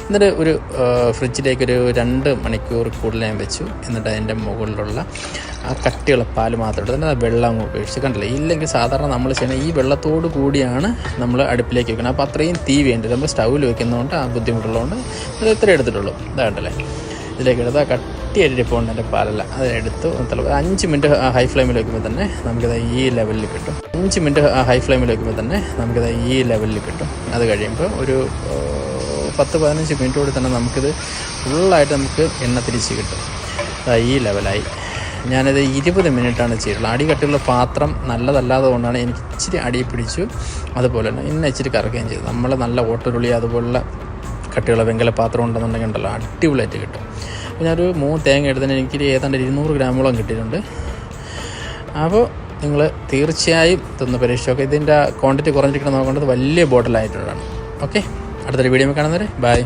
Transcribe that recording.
എന്നിട്ട് ഒരു ഫ്രിഡ്ജിലേക്കൊരു 2 മണിക്കൂർ കൂടുതൽ ഞാൻ വെച്ചു. എന്നിട്ട് അതിൻ്റെ മുകളിലുള്ള ആ കട്ടിയുള്ള പാൽ മാത്രം എടുത്ത് തന്നെ വെള്ളം ഉപയോഗിച്ച് കണ്ടില്ലേ. ഇല്ലെങ്കിൽ സാധാരണ നമ്മൾ ചെയ്യുന്ന ഈ വെള്ളത്തോട് കൂടിയാണ് നമ്മൾ അടുപ്പിലേക്ക് വെക്കുന്നത്. അപ്പോൾ അത്രയും തീ വേണ്ടി നമ്മൾ സ്റ്റൗവിൽ വെക്കുന്നതുകൊണ്ട് ആ ബുദ്ധിമുട്ടുള്ളതുകൊണ്ട് ഇത് ഇത്രയും എടുത്തിട്ടുള്ളൂ. ഇതാണ്ടല്ലേ, ഇതിലേക്ക് എടുത്താൽ കട്ടിയരിപ്പുണ്ട് എൻ്റെ പാലല്ല. അതെടുത്ത് 5 മിനിറ്റ് ഹൈ ഫ്ലെയിമിൽ വയ്ക്കുമ്പോൾ തന്നെ നമുക്കിത് ഈ ലെവലിൽ കിട്ടും. 5 മിനിറ്റ് ഹൈ ഫ്ലെയിമിൽ വയ്ക്കുമ്പോൾ തന്നെ നമുക്കിത് ഈ ലെവലിൽ കിട്ടും. അത് കഴിയുമ്പോൾ ഒരു 10-15 മിനിറ്റോടെ തന്നെ നമുക്കിത് ഫുള്ളായിട്ട് നമുക്ക് എണ്ണ തിരിച്ച് കിട്ടും. ഈ ലെവലായി. ഞാനത് 20 മിനിറ്റാണ് ചെയ്തിട്ടുള്ളത്. അടി കട്ടിയുള്ള പാത്രം നല്ലതല്ലാതെ കൊണ്ടാണ് എനിക്ക് ഇച്ചിരി അടി പിടിച്ചു. അതുപോലെ തന്നെ ഇന്ന് ഇച്ചിരി കറക്കുകയും ചെയ്തു. നമ്മൾ നല്ല ഓട്ടുരുളി അതുപോലുള്ള കട്ടിയുള്ള വെങ്കല പാത്രം ഉണ്ടെന്നുണ്ടെങ്കിൽ ഉണ്ടല്ലോ അടിപൊളിയായിട്ട് കിട്ടും. അപ്പോൾ ഞാനൊരു 3 തേങ്ങ എടുത്തതിന് എനിക്ക് ഏതാണ്ട് 200 ഗ്രാമോളം കിട്ടിയിട്ടുണ്ട്. അപ്പോൾ നിങ്ങൾ തീർച്ചയായും ഇതൊന്ന് പരീക്ഷിച്ചൊക്കെ. ഇതിൻ്റെ ക്വാണ്ടിറ്റി കുറഞ്ഞിരിക്കണം നോക്കേണ്ടത് വലിയ ബോട്ടിലായിട്ടുള്ളതാണ്. ഓക്കെ, അടുത്തൊരു വീഡിയോ കാണുന്നവരെ ബൈ.